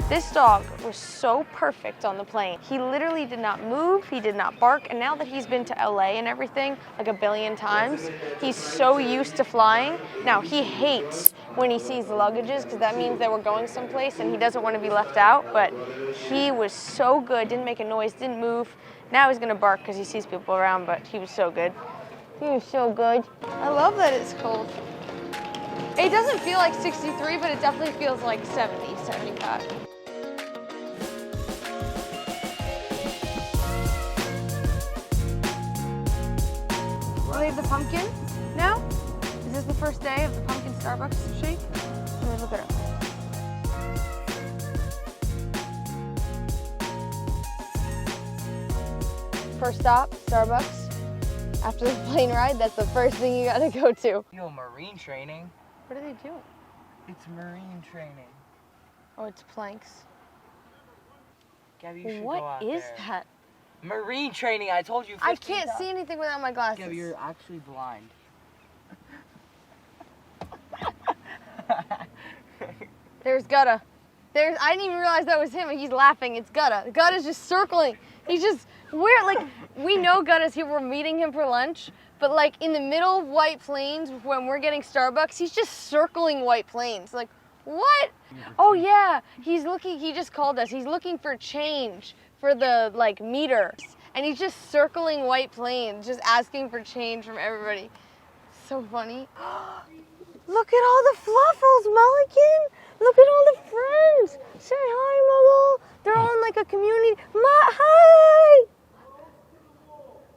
This dog was so perfect on the plane. He literally did not move, he did not bark, and now that he's been to LA and everything like a billion times, he's so used to flying. Now, he hates when he sees the luggages because that means that we're going someplace and he doesn't want to be left out, but he was so good, didn't make a noise, didn't move. Now he's gonna bark because he sees people around, but he was so good. He was so good. I love that it's cold. It doesn't feel like 63, but it definitely feels like 70, 75. Oh, they have the pumpkin now? Is this the first day of the pumpkin Starbucks shake? Let me look it up. First stop, Starbucks. After the plane ride, that's the first thing you gotta go to. Yo, marine training. What are they doing? It's marine training. Oh, it's planks. Gabby, you should go What out is there. that? Marine training, I told you. I can't see anything without my glasses. Gabby, you're actually blind. There's Gudda. I didn't even realize that was him. He's laughing. It's Gudda. Gudda's just circling. He's just, we know Gudda's here. We're meeting him for lunch. But like in the middle of White Plains, when we're getting Starbucks, he's just circling White Plains. Like, what? Oh yeah, he just called us. He's looking for change for the like meter. And he's just circling White Plains, just asking for change from everybody. So funny. Look at all the fluffles, Mulligan. Look at all the friends. Say hi, Muggle. They're all in like a community. Hi.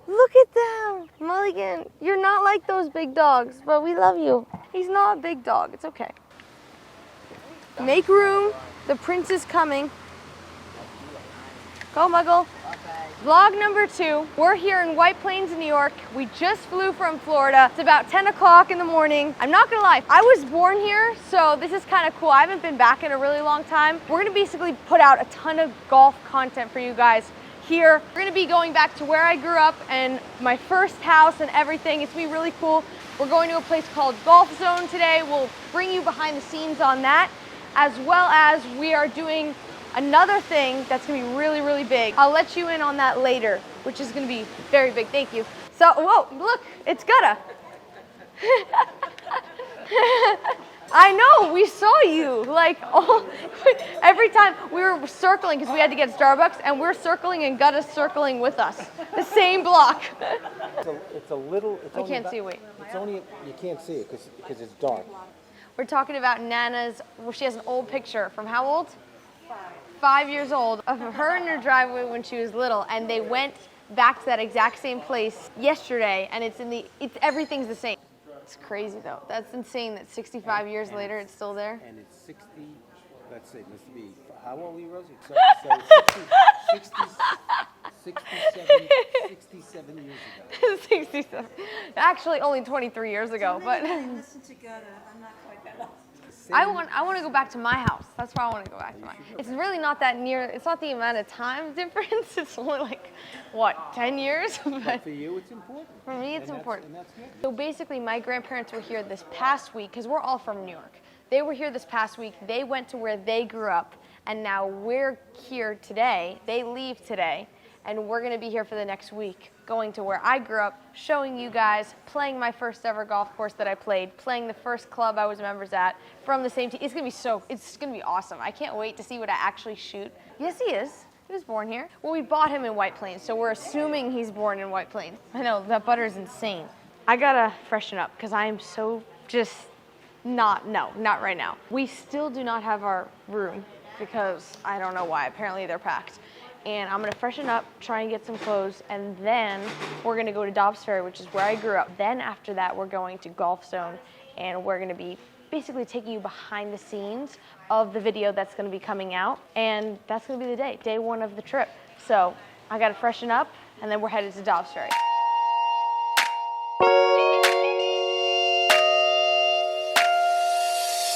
Look at them. Mulligan, you're not like those big dogs, but we love you. He's not a big dog. It's okay. Make room. The prince is coming. Go, Muggle. Vlog number 2. We're here in White Plains, New York. We just flew from Florida. It's about 10 o'clock in the morning. I'm not gonna lie, I was born here, so this is kind of cool. I haven't been back in a really long time. We're gonna basically put out a ton of golf content for you guys here. We're gonna be going back to where I grew up and my first house and everything. It's gonna be really cool. We're going to a place called Golf Zone today. We'll bring you behind the scenes on that, as well as we are doing another thing that's gonna be really, really big. I'll let you in on that later, which is gonna be very big. Thank you. So, whoa, look, it's Gudda. I know, we saw you. Like, every time we were circling, because we had to get Starbucks, and we're circling and Gudda's circling with us. The same block. It's a little. I can't see, wait. It's only, you can't see it because it's dark. We're talking about Nana's, well, she has an old picture from how old? 5 years old, of her in her driveway when she was little, and they went back to that exact same place yesterday, and everything's the same. It's crazy though. That's insane that 65 years later it's still there. And it's 60, let's see, it must be, how old are you, Rosie? So 67 years ago. 67. Actually, only 23 years ago, but. Listen to Gudda. I'm not quite that old. I want to go back to my house. That's why I want to go back to mine. It's really not that near. It's not the amount of time difference. It's only like, what, 10 years? But for you, it's important. For me, it's important. And that's good. So basically, my grandparents were here this past week, because we're all from New York. They were here this past week. They went to where they grew up, and now we're here today. They leave today, and we're going to be here for the next week, going to where I grew up, showing you guys, playing my first ever golf course that I played, playing the first club I was members at, from the same team. It's going to be awesome. I can't wait to see what I actually shoot. Yes, he is. He was born here. Well, we bought him in White Plains, so we're assuming he's born in White Plains. I know, that butter is insane. I gotta freshen up, because I am so just not right now. We still do not have our room, because I don't know why. Apparently they're packed. And I'm gonna freshen up, try and get some clothes, and then we're gonna go to Dobbs Ferry, which is where I grew up. Then after that, we're going to Golf Zone, and we're gonna be basically taking you behind the scenes of the video that's gonna be coming out, and that's gonna be the day 1 of the trip. So I gotta freshen up, and then we're headed to Dobbs Ferry.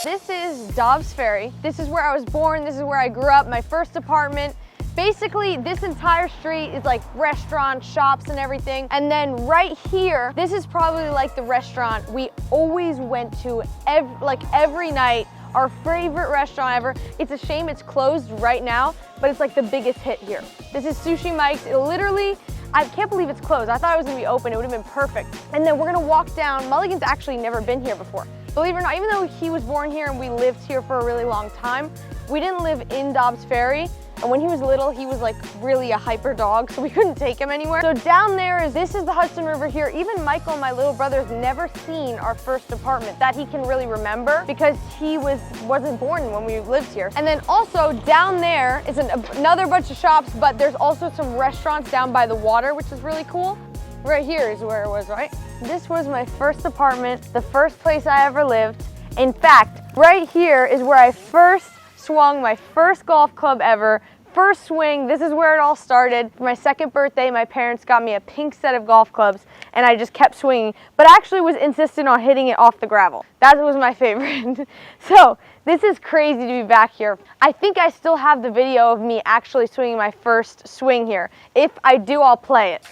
This is Dobbs Ferry. This is where I was born, this is where I grew up, my first apartment. Basically, this entire street is like restaurants, shops, and everything. And then right here, this is probably like the restaurant we always went to every night our favorite restaurant ever. It's a shame it's closed right now, but it's like the biggest hit here. This is Sushi Mike's. It literally, I can't believe it's closed. I thought it was gonna be open. It would have been perfect. And then we're gonna walk down. Mulligan's actually never been here before. Believe it or not, even though he was born here and we lived here for a really long time, we didn't live in Dobbs Ferry. And when he was little, he was like really a hyper dog, so we couldn't take him anywhere. So down there this is the Hudson River here. Even Michael, my little brother, has never seen our first apartment that he can really remember because he wasn't born when we lived here. And then also down there is another bunch of shops, but there's also some restaurants down by the water, which is really cool. Right here is where it was, right? This was my first apartment, the first place I ever lived. In fact, right here is where I first swung my first golf club ever. First swing, this is where it all started. For my second birthday, my parents got me a pink set of golf clubs and I just kept swinging, but actually was insistent on hitting it off the gravel. That was my favorite. So this is crazy to be back here. I think I still have the video of me actually swinging my first swing here. If I do, I'll play it.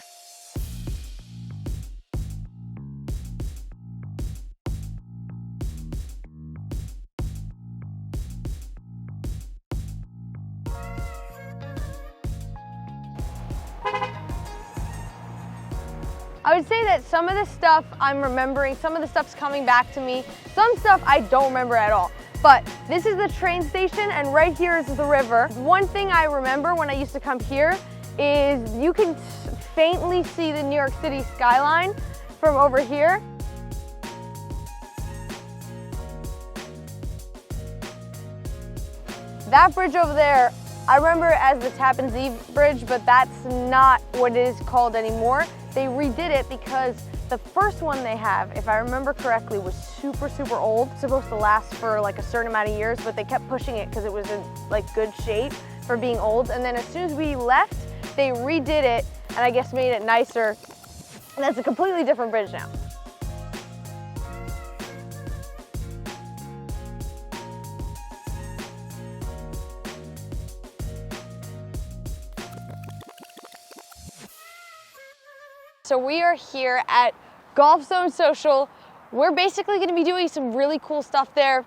I would say that some of the stuff I'm remembering, some of the stuff's coming back to me, some stuff I don't remember at all. But this is the train station and right here is the river. One thing I remember when I used to come here is you can faintly see the New York City skyline from over here. That bridge over there, I remember it as the Tappan Zee Bridge, but that's not what it is called anymore. They redid it because the first one they have, if I remember correctly, was super, super old. It's supposed to last for like a certain amount of years, but they kept pushing it because it was in like good shape for being old. And then as soon as we left, they redid it and I guess made it nicer. And that's a completely different bridge now. So we are here at Golf Zon Social. We're basically going to be doing some really cool stuff there.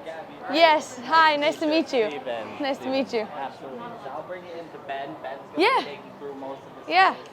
Gabby, yes, hi, nice to meet you. Hey, Ben. Nice to meet you. Absolutely. So I'll bring you into Ben. Ben's going to take you through most of the Yeah. space.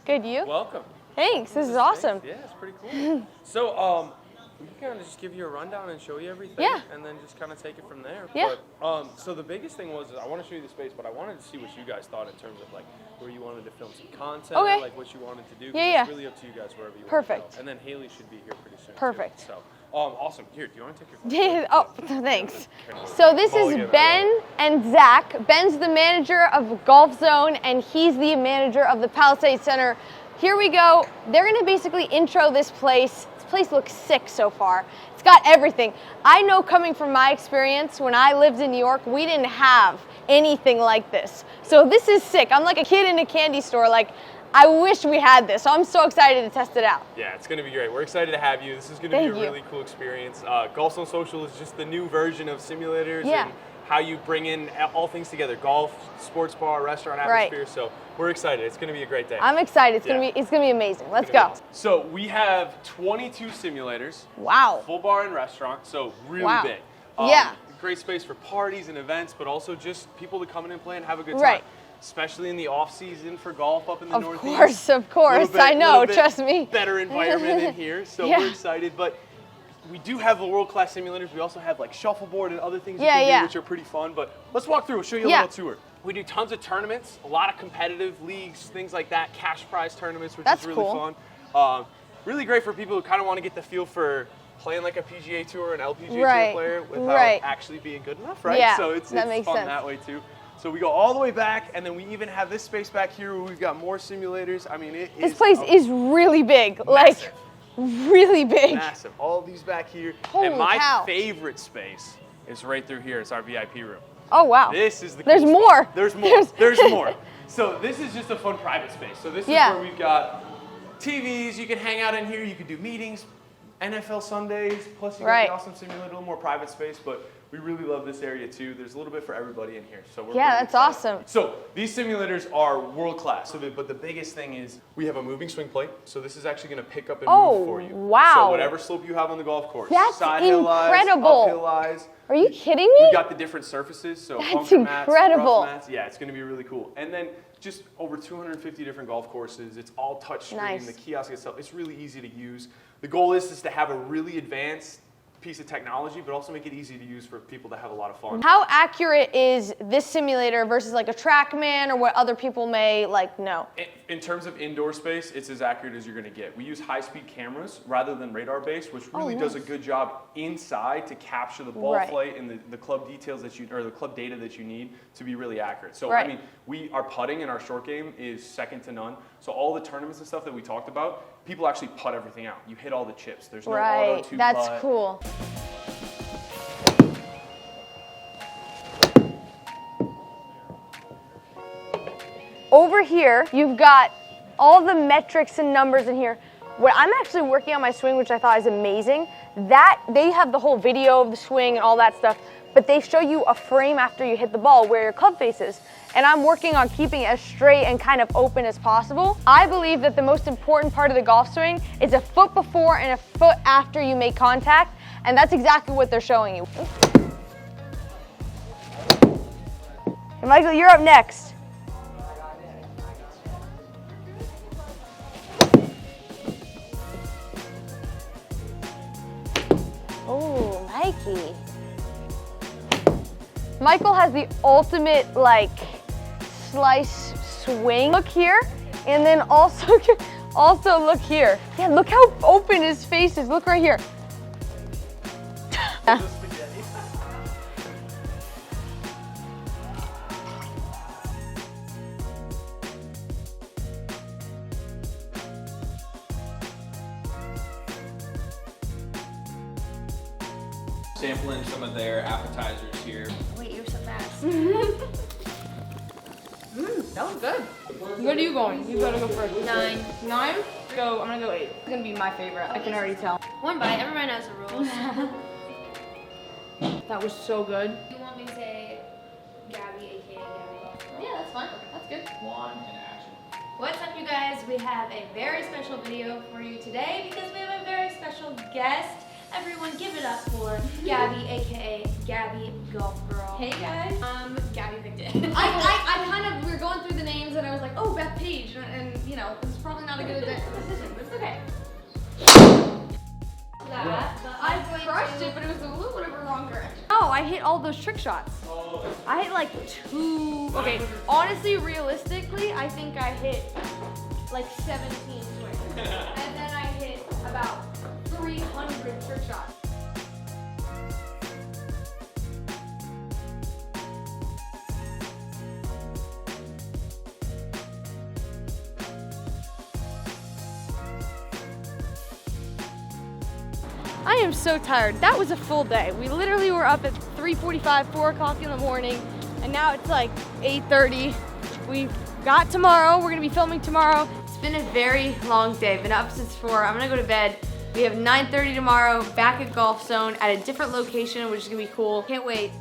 Good, you? Welcome. Thanks, this is awesome. Yeah, it's pretty cool. So, we can kind of just give you a rundown and show you everything, Yeah. and then just kind of take it from there. Yeah. But, so the biggest thing was I want to show you the space, but I wanted to see what you guys thought in terms of like where you wanted to film some content, Okay. like what you wanted to do. 'Cause Yeah, It's yeah. really up to you guys wherever you Perfect. want to go. And then Haley should be here pretty soon. Perfect. Too. So, awesome. Here, do you want to take your phone? Oh, thanks. So this is Ben and Zach. Ben's the manager of Golf Zone and he's the manager of the Palisades Center. Here we go. They're gonna basically intro this place. This place looks sick so far. It's got everything. I know coming from my experience, when I lived in New York, we didn't have anything like this. So this is sick. I'm like a kid in a candy store. Like, I wish we had this. So I'm so excited to test it out. Yeah, it's going to be great. We're excited to have you. This is going to be a really cool experience. Golf Zone Social is just the new version of simulators and how you bring in all things together. Golf, sports bar, restaurant atmosphere. So we're excited. It's going to be a great day. I'm excited. It's gonna be amazing. Let's go. So we have 22 simulators. Wow. Full bar and restaurant, so really big. Yeah. Great space for parties and events, but also just people to come in and play and have a good time. Right. Especially in the off season for golf up in the Of Northeast. course. I know, trust me. Better environment in here, so we're excited. But we do have the world-class simulators. We also have like shuffleboard and other things you can do, which are pretty fun. But let's walk through. We'll show you a little tour. We do tons of tournaments, a lot of competitive leagues, things like that, cash prize tournaments, which is really fun. Really great for people who kind of want to get the feel for playing like a PGA Tour, an LPGA Tour player without actually being good enough, right? Yeah, so it's fun that way too. So we go all the way back, and then we even have this space back here where we've got more simulators. I mean, this place is really big, like really big. Massive. All these back here. Holy and my cow. favorite space is right through here. It's our VIP room. Oh wow. This is the There's cool more. spot. There's more. There's more. So this is just a fun private space. So this is where we've got TVs. You can hang out in here. You can do meetings, NFL Sundays. Plus you got the awesome simulator, a little more private space. But We really love this area too. There's a little bit for everybody in here. So we're Yeah, pretty that's excited. awesome. So these simulators are world class. But the biggest thing is we have a moving swing plate. So this is actually going to pick up and move for you. Wow. So whatever slope you have on the golf course. That's side hill lies, incredible. uphill lies. Are you kidding me? We've got the different surfaces. So That's bunker mats, incredible. rough mats. Yeah, it's going to be really cool. And then just over 250 different golf courses. It's all touch screen. Nice. The kiosk itself, it's really easy to use. The goal is to have a really advanced piece of technology, but also make it easy to use for people to have a lot of fun. How accurate is this simulator versus like a TrackMan or what other people may like know? In terms of indoor space, it's as accurate as you're going to get. We use high-speed cameras rather than radar-based, which really does a good job inside to capture the ball flight and the club details that or the club data that you need to be really accurate. So I mean, our putting in our short game is second to none. So all the tournaments and stuff that we talked about, people actually putt everything out. You hit all the chips. There's no auto two That's putt. cool. Over here, you've got all the metrics and numbers in here. When I'm actually working on my swing, which I thought is amazing, that they have the whole video of the swing and all that stuff, but they show you a frame after you hit the ball where your club face is. And I'm working on keeping it as straight and kind of open as possible. I believe that the most important part of the golf swing is a foot before and a foot after you make contact, and that's exactly what they're showing you. And Michael, you're up next. Oh, Mikey. Michael has the ultimate like slice swing. Look here, and then also look here. Yeah, look how open his face is. Look right here. Sampling some of their appetizers here. Wait, you're so fast. That was good. Where are you going? You gotta go first. 9. 9? Go. I'm gonna go 8. It's gonna be my favorite. I can already tell. One bite. Everybody knows the rules. That was so good. You want me to say Gabby, aka GabbyGolfGirl? Yeah, that's fine. That's good. One and action. What's up, you guys? We have a very special video for you today because we have a very special guest. Everyone give it up for Gabby, aka GabbyGolfGirl. Hey guys. Gabby picked it. I kind of, we were going through the names and I was like, oh, Beth Page. And you know, it's probably not a good decision, but it's okay. I crushed it, but it was a little bit of a wrong direction. Oh, I hit all those trick shots. I hit like 2. Okay, honestly, realistically, I think I hit like 17 swings. And then I hit about 300 trick shots. I am so tired. That was a full day. We literally were up at 3:45, 4 o'clock in the morning, and now it's like 8:30. We got tomorrow. We're gonna be filming tomorrow. It's been a very long day. Been up since 4. I'm gonna go to bed. We have 9:30 tomorrow, back at Golf Zone at a different location, which is gonna be cool. Can't wait.